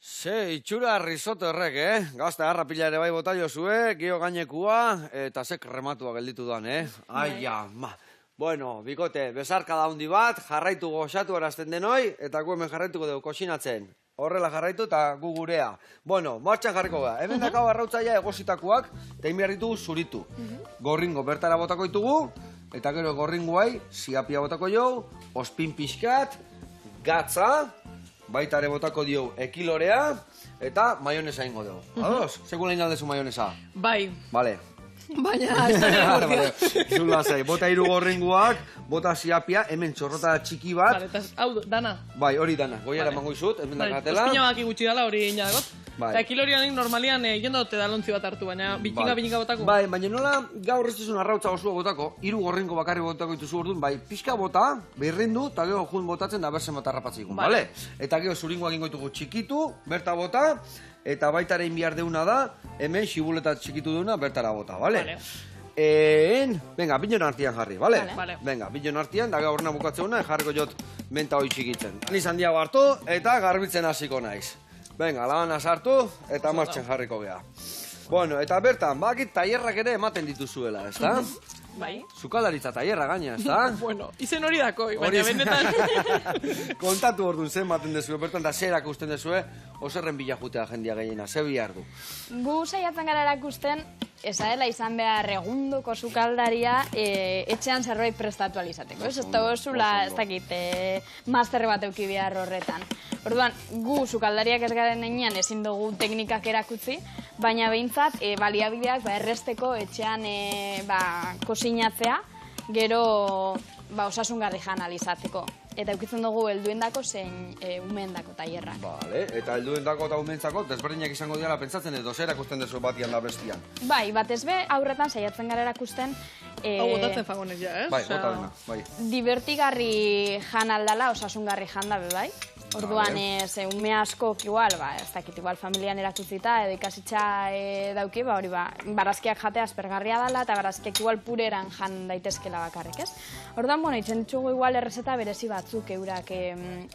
Ze, itxura risotto errek, Gazta garra pila ere bai bota jozue, gio gainekua, eta zek rematua gelditu dan, Ai, ama! Bueno, bikote, besarka da hundi bat, jarraitu goxatu erazten denoi, eta gu hemen jarraituko dugu kosinatzen. Horrela jarraitu eta gu gurea. Bueno, martxan jarriko da. Hemen dakau arrautzaia egositakoak, eta egin behar ditugu zuritu. Gorringo bertara botako ditugu, eta gero gorringoai, ziapia botako jau, ospin pixkat, gatza, baita ere botako dio ekilorea, eta maionesa ingo dugu. Ados? Segun lehin aldezu maionesa? Bai. Vale. Baina, ez da gurtia. Zula zei, bota hiru gorringoak, bota ziapia, hemen txorrota txiki bat. Vale, eta hau, dana. Bai, hori dana, goiara mango izut, hemen dakatela. Ospina baki gutxi dala, hori egin jadagot. Bai. Eta kilorianik normalian jendo dute dalontzi bat hartu, baina bikinga botako. Bai, baina nola gaur ez dizun arrautza osua botako, hiru gorringo bakarri botako dituzu orduan, bai, pixka bota, berrindu, eta gero jun botatzen da berzen bat arrapatzikun, bale? Eta gero zuringoak ingo ditugu txikitu, berta bota, eta baita ere inbiar deuna da, hemen xibuleta txikitu deuna, bertara bota, bale? Venga, binon artian jarri, bale? Venga, binon artian, da gaurna bukatzeuna, jarriko jot menta hoi txikitzen. Nizan diago hartu, eta garbitzen hasiko naiz. Venga, labana sartu, eta martxan jarriko geha. Bueno, eta bertan, bakit tailerrak ere ematen dituzuela, ez da? Bai. Sukalaritza tailerra gaina, ez da? Bueno, izen hori dako, baina benetan. Kontatu orduan zen maten dezue, bertan da zerak usten dezue, oserren bila jutea jendia gehiena, ze bihar du? Gu saiatzen gara erakusten, esaela izan behar egundoko sukaldaria etxean zerbait prestatu alizateko. Ez ez dakit, master bat euki behar horretan. Orduan, gu sukaldariak ez garen enean ezin dugu teknikak erakutzi, baina behintzat baliabideak erresteko etxean kosinatzea, gero osasungarri jan alizatzeko. Eta eukitzen dugu helduendako zein umeendako tailerrak. Vale, eta helduendako eta umeentzako desberdinak izango diala pentsatzen edo zer erakusten dezu batian da bestian? Bai, batez be aurretan saiatzen gara erakusten. Hau botatzen fagonez ja, ez? Bai, bota dena, bai. Divertigarri jan aldala, osasungarri jan da bai. Orduan, ume askok igual, ez dakit, igual familian erakutzita edo ikasitza dauki, hori barazkiak jatea aspergarria dela eta barazkiak igual pureran jan daitezkela bakarrik, ez? Orduan, itzen ditugu igual errezeta berezi batzuk eurak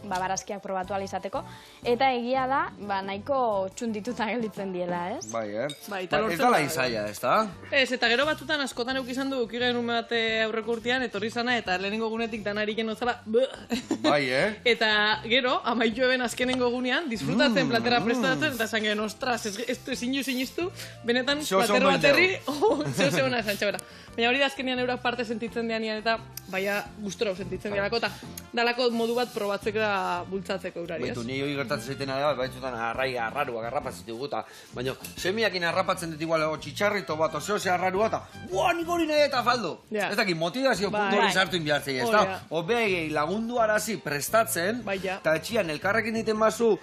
barazkiak probatu alizateko, eta egia da, nahiko txundituta gelditzen diela, ez? Bai, ez da lain zaila, ez da? Ez, eta gero batzutan askotan eukizan du, ukigen ume bat aurreko urtean, etorri zana, eta lehenengo gunetik danariken ozala, bai, eta gero, amaitu eben azkenengo gunean, disfrutatzen platera prestatzen, eta esan gen, ostras, ez ezin iztu, benetan platero baterri, zeo ona esan txabera. Baina hori da azkenean eurak parte sentitzen dianean eta baina gustora sentitzen dialako eta dalako modu bat probatzeko bultzatzeko eurari, ez? Baitu, ni hori gertatzen zaitena da, baitzutan arraruak arrapatzen ditugu, eta baina semiakin arrapatzen dut igual txitxarrito bat, ozeo arrarua, eta buah, nik hori nahi eta faldo. Ez dakit, motivazio puntu hori sartu inbiartzei, ez da? Obeei lagundu arazi prestatzen, eta etxian elkarrekin diten bazu,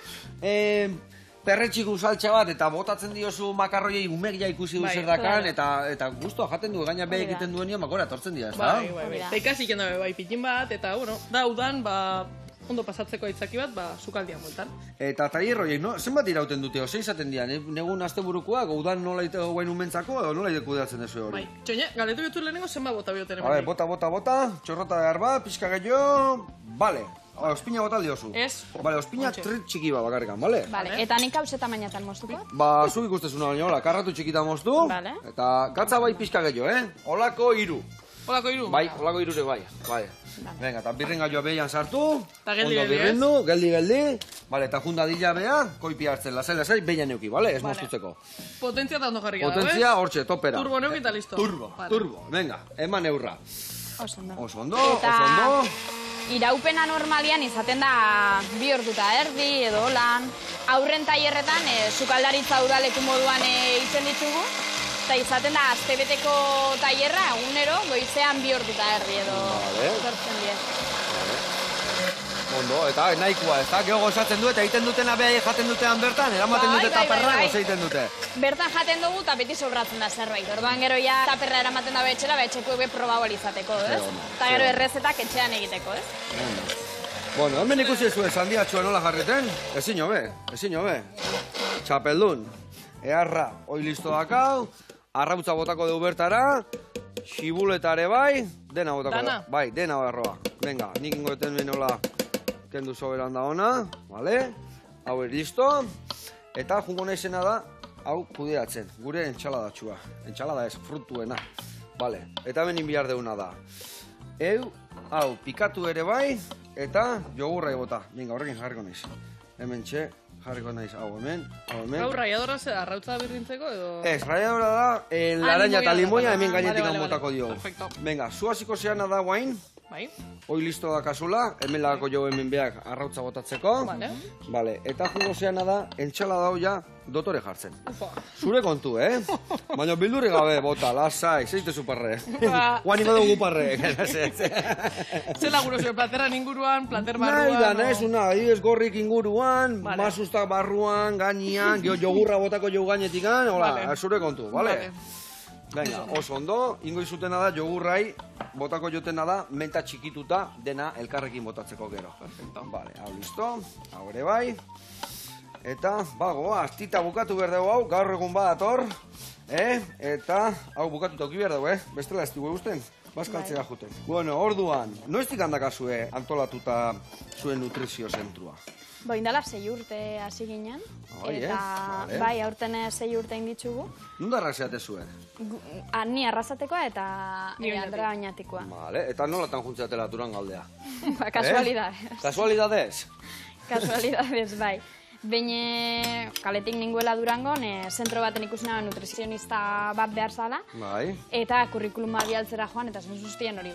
perretxiku saltxa bat, eta botatzen diozu makarroiei umegia ikusi du zer dakan, eta guztua jaten du, gaina beha egiten duen nio, makora etortzen dira, ez da? Eta ikasik jenda bai pitin bat, eta, bueno, da udan, ondo pasatzeko aitzaki bat, sukaldian moltan. Eta tailer horiek, no? Zenbat irauten dute, ose izaten dira, negun asteburukoak, udan nola ite guen umentzako, edo nola ite kudeatzen dezu hori? Bai, txoine, galetu jotu lehenengo zenbat bota bioten eman. Bota, txorrota behar bat, pixka gehiago, bale. Ospina bota aldiozu. Ez. Bale, ospina txiki bat bakarrikan, bale? Bale, eta nik hause tamainatan moztuko? Zuk ikustezuna baina, hola, karratu txikita moztu. Bale. Eta gatza bai pixka gehiago, Olako 3. Olako 3? Bai, olako 3 bai. Venga, eta birren gaioa behian sartu. Eta geldi, geldi. Bale, eta jundadilla beha, koipi hartzen, lasai, behian neuki, bale? Ez moztutzeko. Potentzia eta ondo jarri gara, Potentzia, hortxe, topera. Turbo neuki eta listo. Turbo. Venga, eman eurra. Oso ondo. Iraupena normalian izaten da 2 ordu eta erdi edo holan. Aurren tailerretan sukaldaritza udaleku moduan itzen ditugu. Eta izaten da astebeteko tailerra egunero goizean 2 ordu eta erdi edo sortzen die. Ondo, eta nahikoa, ez da? Gero gozatzen du eta egiten dutena beha jaten dutean bertan, eramaten dute taperra goza egiten dute. Bertan jaten dugu eta beti sobratzen da zerbait. Orduan gero ja taperra eramaten da betxera, etxeko probau izateko, ez? Eta gero errezetak etxean egiteko, ez? Bueno, hemen ikusi zuen sandiatxua nola jarreten? Ezin hobe. Txapeldun. Earra, hoi listo dakau, arrautza botako dugu bertara, xibuletare bai, dena botako dugu. Bai, dena barroa. Venga, nik ingoeten nola kendu soberan da ona, vale? Hau listo. Eta jungo naizena da, hau kudeatzen, gure entxaladatxua. Entxalada ez, frutuena. Vale, eta hemen inbiar deuna da. Hau, pikatu ere bai, eta jogurra bota. Venga, horrekin jarriko naiz. Hemen txe, jarriko naiz, hau hemen. Hau, raiadora ze, arrautza birrintzeko edo? Ez, raiadora da, laraina eta limoia hemen gainetik botako dio. Venga, zuaziko zeana da guain. Bai. Hoi listo da kasula, hemen lagako jo hemen beak arrautza botatzeko. Vale, eta jugo zeana da, entxalada hau ja dotore jartzen. Zure kontu, Baina bildurri gabe, bota, lasai, zeite zuparre. Guan ingo dugu parre. Zela guro zuen, platerran inguruan, plater barruan. Nahi da, nahez una, ez gorrik inguruan, mazustak barruan, gainian, jogurra botako jogu gainetik gan, hola, zure kontu, bale? Venga, oso ondo, ingo izutena da, jogurrai, botako jotena da, menta txikituta dena elkarrekin botatzeko gero. Vale, hau listo, hau ere bai. Eta, bagoa, astita bukatu behar dugu hau, gaur egun badator. Eta, hau bukatuta uki behar dugu, bestela ez dugu usten, bazkaltzea juten. Bueno, orduan, noiztik handakazue antolatuta zuen nutrizio zentrua? Indala 6 urte hasi ginen, eta bai, aurten 6 urte inditzugu. Nunda arrazeate zuen? Ni arrazatekoa eta Andrea Oñatikoa. Vale, eta nolatan juntzeatela Durangaldea? Kasualidadez. Kasualidadez? Kasualidadez, bai. Baina kaletik ninguela Durangon, zentro baten ikusina nutrizionista bat behar zala. Bai. Eta kurrikuluma bialtzera joan, eta zen zuztien hori,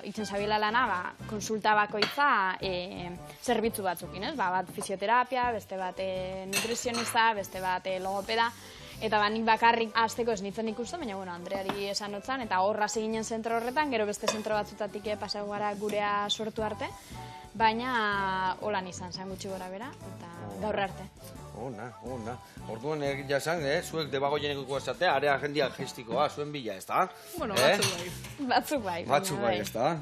itzen zabila lana, konsulta bakoitza zerbitzu batzukin, ez? Bat fisioterapia, beste bat nutrizionista, beste bat logopeda. Eta nik bakarrik hasteko ez nintzen ikusten, baina Andreari esan notzan, eta horra ginen zentro horretan, gero beste zentro batzutatik pasau gara gurea sortu arte. Baina holan izan zen gutxi gora bera, eta gaur arte. Ona. Orduan egia esan, zuek debagoieneko esatea, area jendia gestikoa, zuen bila, ez da? Bueno, batzuk bai. Batzuk bai, ez da?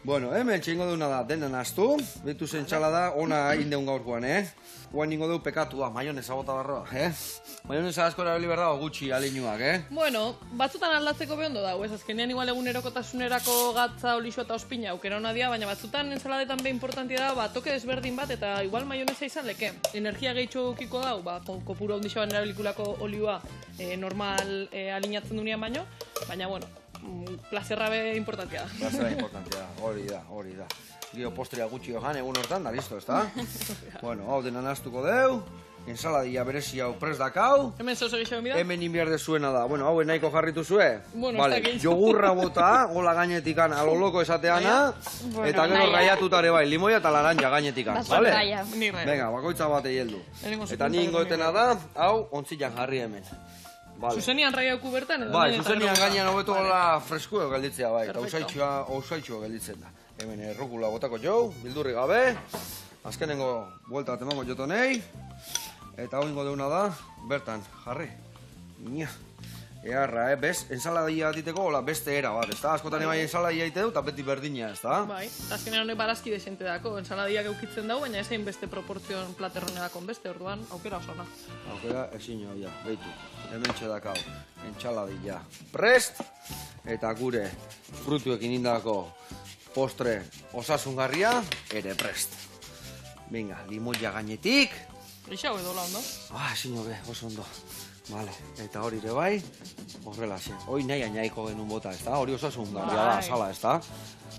Bueno, hemen txingo duna da, dena naztu, betu zentxalada, ona indeun gaurkoan, Guain ingo dugu pekatua, maionesa bota barroa, Maionesa asko erabili behar dago gutxi alinuak, Bueno, batzutan aldatzeko behondo dago, azkenean igual egunerokotasunerako gatza, olixua eta ospina aukera hona dia, baina batzutan ensaladetan be importantia da, toke desberdin bat, eta igual maionesa izan leke. Energia gehitxo ukiko dau, kopuru hau dixaban erabilikulako olioa normal alinatzen dunean baino, baina, bueno, plazerra be importantia da. Plazerra importantia da, hori da. Gio postria gutxi joan egun hortan, da listo, ez da? Bueno, hau dena naztuko deu, ensaladilla berezi hau prest dakau. Hemen zozo gehiago mira? Hemen inbiar dezuena da. Bueno, hauen nahiko jarritu zue. Bueno, vale, ez dakit. jogurra bota, hola gainetikan aloloko esateana, Bueno, eta gero naia. raiatutare bai, limoia eta laranja gainetikan, vale? Raia. Ni rai. Venga, bakoitza bate heldu. Lehenengo Eta sekundak ni ingoetena egon da, hau, ontzilan jarri hemen. Vale. Zuzenian raiauku bertan? edo Bai, hemen eta zuzenian gero- gainean hobeto Vale. hola freskoa gelditzea bai, eta Perfecto. osaitxua gelditzen da. Hemen errukula botako jau, bildurri gabe, azkenengo buelta bat emango jotonei, eta hau ingo deuna da, bertan, jarri. Nia. Earra, bez, ensaladia diteko, hola, beste era bat, ezta? Askotan bai ensaladia ite du, eta beti berdina, ezta? Bai, eta azkenean honek barazki desente dako, ensaladiak eukitzen dau, baina ezein beste proportzion platerrone dakon beste, orduan, aukera oso ona. Aukera, ezin joa, behitu. Hemen txedakau, entxaladilla prest, eta gure frutuekin indako postre osasungarria ere prest. Venga, limoia gainetik. Geixau edo la ondo? Ezin joa, oso ondo. Vale, eta hori ere bai, horrela zen. Hoi nahi ainaiko genuen bota, ezta? Hori osasungarria da, Bai. sala, ezta?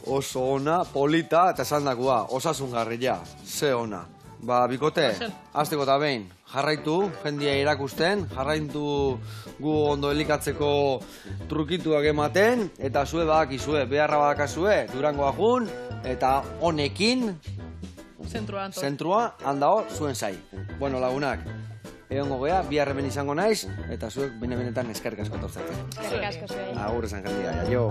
Oso ona, polita, eta esan dakua, osasungarria, ze ona. Ba, bikote, Bazen. hasteko eta behin, jarraitu, jendia irakusten, jarraitu gu ondo elikatzeko trukituak ematen, eta zue badakizue, beharra badakazue, Durangoa jun, eta honekin, Zentroan. zentrua, handao, zuen zai. Bueno, lagunak, egongo gea, bihar hemen izango naiz, eta zuek benetan eskerrik asko tortzatzen. Eskerrik asko zuei. Agur esan jendia, jaio.